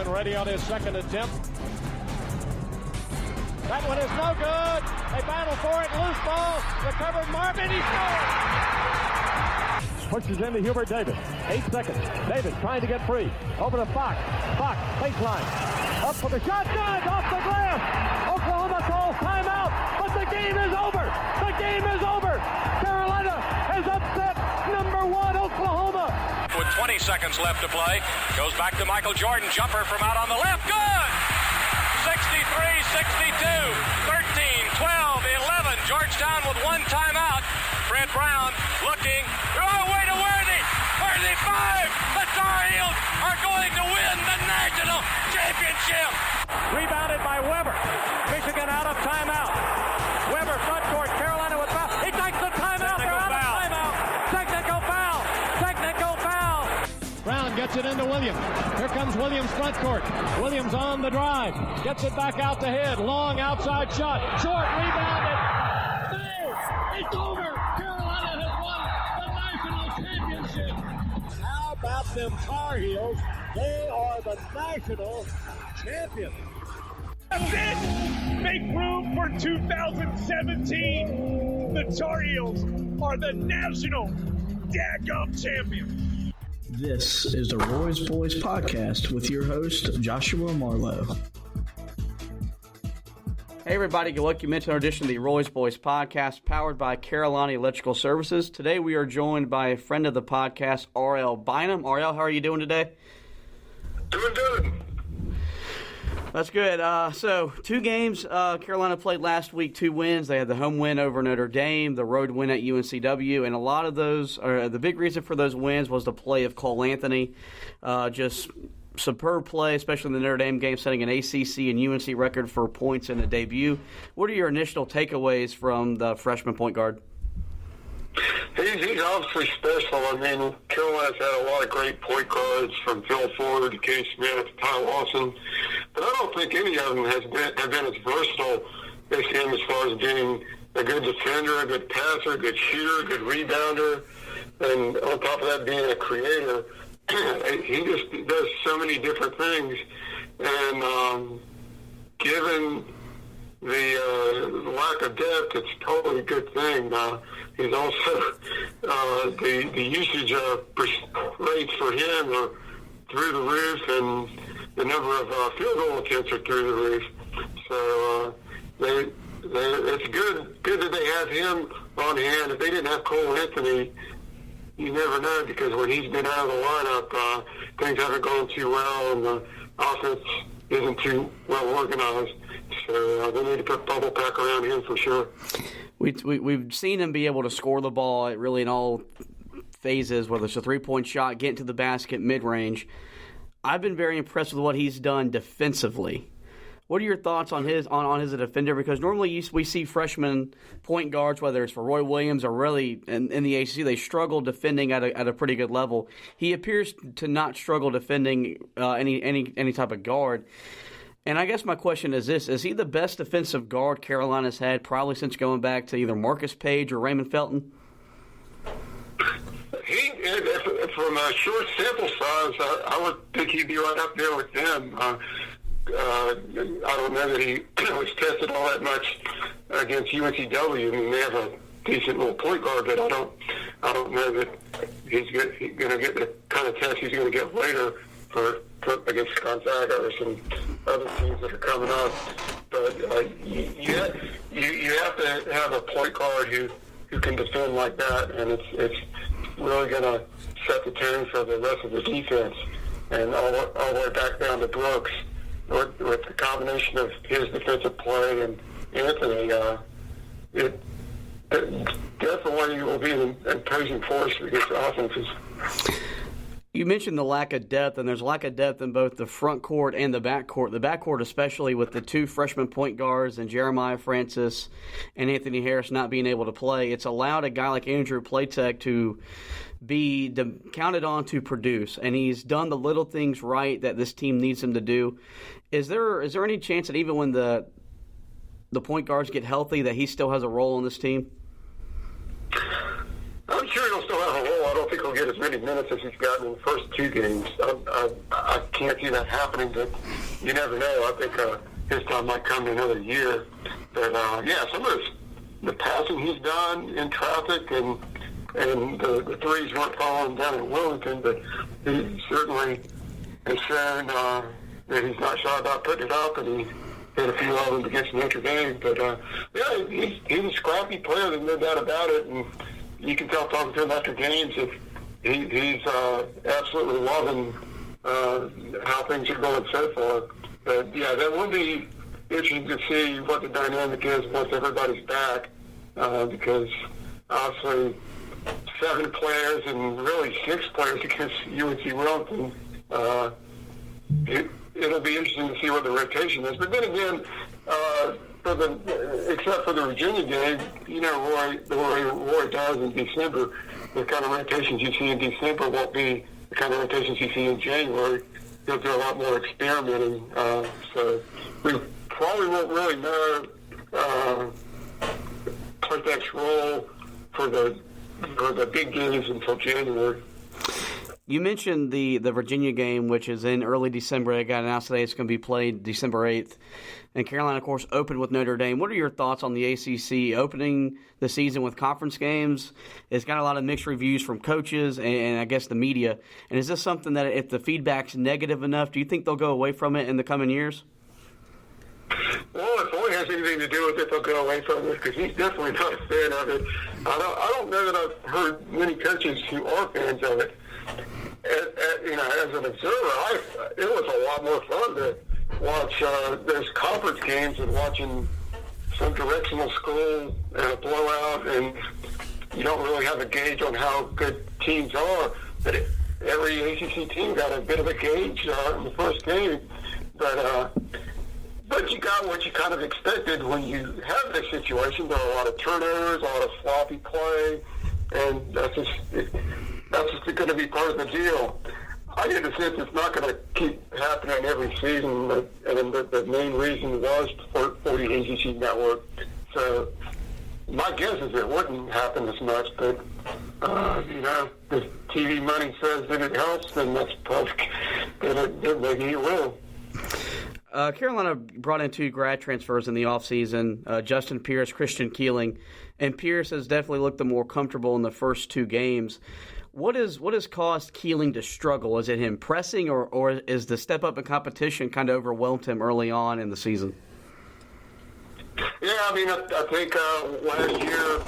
Freshman ready on his second attempt. That one is no good. They battle for it. Loose ball. Recovered Marvin. He scores. Pushes into Hubert Davis. 8 seconds. Davis trying to get free. Over to Fox. Fox, baseline. Up for the shot. Good. Off the glass. Oklahoma calls timeout. But the game is over. The game is over. Carolina has upset number 1 Oklahoma. With 20 seconds left to play. Goes back to Michael Jordan. Jumper from out on the left. Good. 63-62, 13, 12, 11. Georgetown with one timeout. Fred Brown looking. Oh, way to Worthy. Worthy 5. The Tar Heels are going to win the national championship. Rebounded by Weber. Michigan out of timeout. Weber front court. Carolina with foul. He takes the timeout. They're out of timeout. Technical foul. Technical foul. Brown gets it into Williams. Here comes Williams front court. Williams on the drive. Gets it back out the head. Long outside shot. Short rebounded. There. It's over. Carolina has won the national championship. How about them Tar Heels? They are the national champions. That's it. Make room for 2017. The Tar Heels are the national daggum champions. This is the Roy's Boys Podcast with your host, Joshua Marlowe. Hey everybody, welcome you to our edition of the Roy's Boys Podcast, powered by Carolina Electrical Services. Today we are joined by a friend of the podcast, R.L. Bynum. R.L., how are you doing today? Doing good. That's good. So, 2 games Carolina played last week, 2 wins. They had the home win over Notre Dame, the road win at UNCW, and a lot of those, the big reason for those wins was the play of Cole Anthony. Just superb play, especially in the Notre Dame game, setting an ACC and UNC record for points in the debut. What are your initial takeaways from the freshman point guard? He's obviously special. I mean, Carolina's had a lot of great point guards, from Phil Ford to K. Smith to Ty Lawson, but I don't think any of them have been as versatile as him, as far as being a good defender, a good passer, a good shooter, a good rebounder, and on top of that, being a creator. He just does so many different things, and given the lack of depth, it's probably a good thing. He's also the usage rates for him are through the roof, and the number of field goal attempts are through the roof. So it's good that they have him on hand. If they didn't have Cole Anthony, you never know, because when he's been out of the lineup, things haven't gone too well, and the offense isn't too well organized. So they need to put bubble pack around him for sure. We've seen him be able to score the ball really in all phases, whether it's a three-point shot, getting to the basket, mid-range. I've been very impressed with what he's done defensively. What are your thoughts on his as a defender? Because normally we see freshman point guards, whether it's for Roy Williams or really in the ACC, they struggle defending at a pretty good level. He appears to not struggle defending any type of guard. And I guess my question is this: is he the best defensive guard Carolina's had probably since going back to either Marcus Page or Raymond Felton? From a short sample size, I would think he'd be right up there with them. I don't know that he was tested all that much against UNCW. I mean, they have a decent little point guard, but I don't know that he's going to get the kind of test he's going to get later for against Gonzaga or some other teams that are coming up. But you have to have a point guard who can defend like that, and it's really going to set the tone for the rest of the defense. And all the way back down to Brooks, with the combination of his defensive play and Anthony, it definitely will be an imposing force against offenses. You mentioned the lack of depth, and there's a lack of depth in both the front court and the back court. The back court, especially with the 2 freshman point guards and Jeremiah Francis and Anthony Harris not being able to play, it's allowed a guy like Andrew Platek to be counted on to produce, and he's done the little things right that this team needs him to do. Is there any chance that even when the point guards get healthy that he still has a role on this team? I'm sure he'll still have a role. I don't think he'll he'll get as many minutes as he's gotten in the first 2 games. I can't see that happening, but you never know. I think his time might come in another year. But, some of the passing he's done in traffic and the threes weren't falling down in Wilmington, but he certainly has shown that he's not shy about putting it up, and he hit a few of them against Notre Dame. But, he's a scrappy player, there's no doubt about it, and you can tell talking to him after games that he's absolutely loving how things are going so far. But, that will be interesting to see what the dynamic is once everybody's back, because obviously 7 players and really 6 players against UNC Wilmington. It'll be interesting to see what the rotation is. But then again, except for the Virginia game, the way Roy does in December, the kind of rotations you see in December won't be the kind of rotations you see in January. He'll do a lot more experimenting. So we probably won't really know Platek's role for the big games until January. You mentioned the Virginia game, which is in early December. It got announced today it's going to be played December 8th. And Carolina, of course, opened with Notre Dame. What are your thoughts on the ACC opening the season with conference games? It's got a lot of mixed reviews from coaches and I guess the media. And is this something that if the feedback's negative enough, do you think they'll go away from it in the coming years? Well, if Roy has anything to do with it, they'll go away from it because he's definitely not a fan of it. I don't know that I've heard many coaches who are fans of it. As an observer, it was a lot more fun to watch those conference games and watching some directional school and a blowout, and you don't really have a gauge on how good teams are. But every ACC team got a bit of a gauge in the first game. But you got what you kind of expected when you have this situation. There are a lot of turnovers, a lot of sloppy play, and that's just going to be part of the deal. I get the sense it's not going to keep happening every season, and the main reason was for the ACC network. So my guess is it wouldn't happen as much, but if TV money says that it helps, then that's probably maybe it will. Carolina brought in 2 grad transfers in the offseason, Justin Pierce, Christian Keeling, and Pierce has definitely looked the more comfortable in the first 2 games. What has caused Keeling to struggle? Is it him pressing, or is the step up in competition kind of overwhelmed him early on in the season? Yeah, I think last year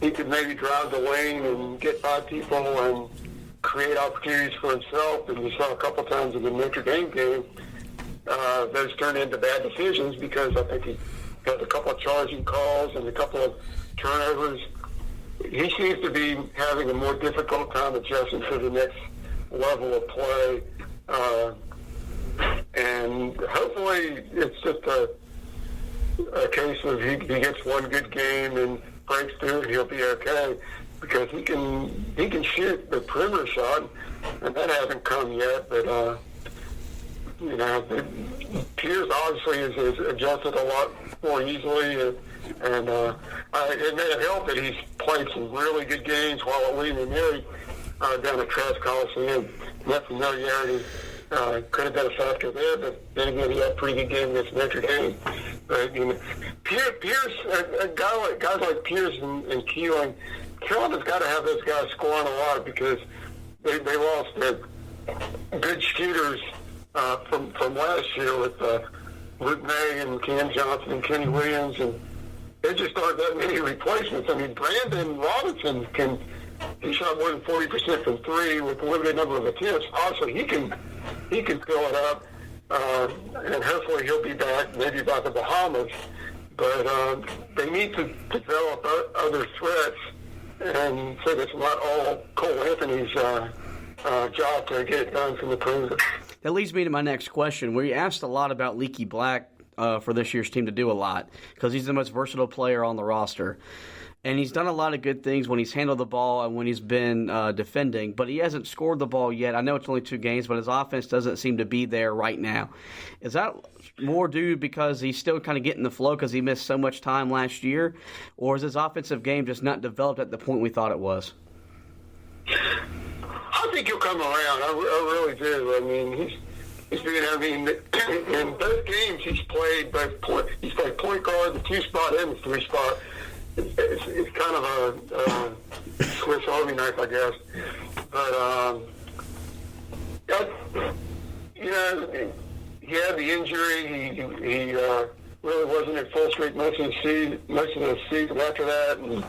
he could maybe drive the lane and get by people and create opportunities for himself, and you saw a couple times in the Notre Dame game. Those turned into bad decisions because I think he had a couple of charging calls and a couple of turnovers. He seems to be having a more difficult time adjusting to the next level of play. And hopefully it's just a case of he gets one good game and breaks through and he'll be okay. Because he can shoot the perimeter shot, and that hasn't come yet, but Pierce obviously has adjusted a lot more easily, and it may have helped that he's played some really good games while at William & Mary down at Trask Coliseum. That familiarity could have been a factor there, but then again, he had a pretty good game against Notre Dame. But Pierce, guys like Pierce and Keeling, Carolina's got to have those guys scoring a lot because they lost their good shooters from last year with Luke May and Cam Johnson and Kenny Williams, and there just aren't that many replacements. Brandon Robinson he shot more than 40% from 3 with a limited number of attempts. Also, he can fill it up, and hopefully he'll be back, maybe by the Bahamas. But they need to develop other threats, and so that's not all Cole Anthony's job to get it done from the perimeter. That leads me to my next question. We asked a lot about Leaky Black for this year's team to do a lot because he's the most versatile player on the roster. And he's done a lot of good things when he's handled the ball and when he's been defending, but he hasn't scored the ball yet. I know it's only 2 games, but his offense doesn't seem to be there right now. Is that more due because he's still kind of getting the flow because he missed so much time last year, or is his offensive game just not developed at the point we thought it was? think he'll come around. I really do. I mean, in both games he's played point guard, the 2-spot and the 3-spot. It's kind of a Swiss Army knife, I guess. But he had the injury. He really wasn't in full strength most of the season after that, and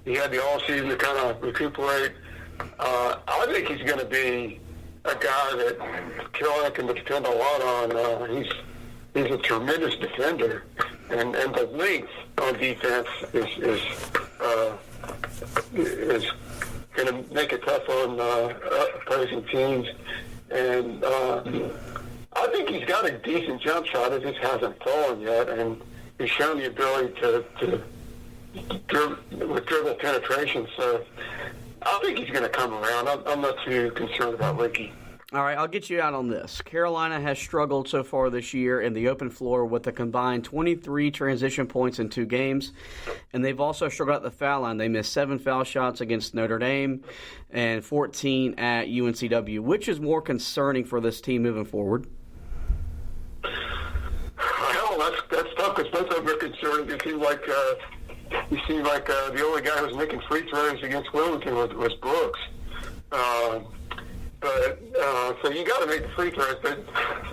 he had the all season to kind of recuperate. I think he's going to be a guy that Carolina can depend a lot on. He's a tremendous defender, and the length on defense is going to make it tough on opposing teams. And I think he's got a decent jump shot. It just hasn't fallen yet, and he's shown the ability to with dribble penetration. So I think he's going to come around. I'm not too concerned about Ricky. All right, I'll get you out on this. Carolina has struggled so far this year in the open floor with a combined 23 transition points in 2 games, and they've also struggled at the foul line. They missed 7 foul shots against Notre Dame and 14 at UNCW. Which is more concerning for this team moving forward? Well, that's tough because both of them are concerning. It seems like the only guy who was making free throws against Wilmington was Brooks. So you got to make the free throws, but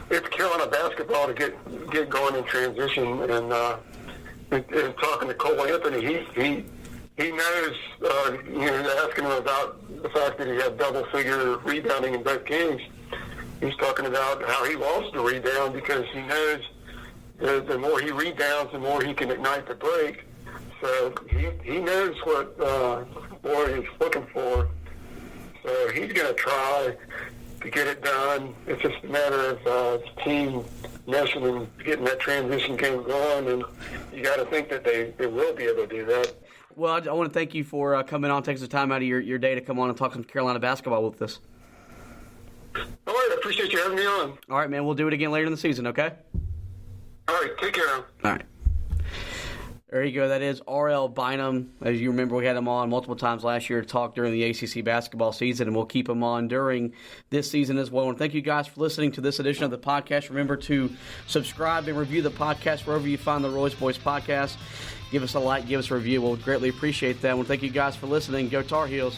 it's Carolina basketball to get going in transition. And talking to Cole Anthony, he knows. Asking him about the fact that he had double-figure rebounding in both games. He's talking about how he lost the rebound because he knows the more he rebounds, the more he can ignite the break. So he knows what Boyd is looking for. So he's going to try to get it done. It's just a matter of the team meshing and getting that transition game going, and you got to think that they will be able to do that. Well, I want to thank you for coming on, taking some time out of your day to come on and talk some Carolina basketball with us. All right, I appreciate you having me on. All right, man, we'll do it again later in the season, okay? All right, take care. All right. There you go. That is R.L. Bynum. As you remember, we had him on multiple times last year to talk during the ACC basketball season, and we'll keep him on during this season as well. And thank you guys for listening to this edition of the podcast. Remember to subscribe and review the podcast wherever you find the Roy's Boys podcast. Give us a like, give us a review. We'll greatly appreciate that. And thank you guys for listening. Go Tar Heels.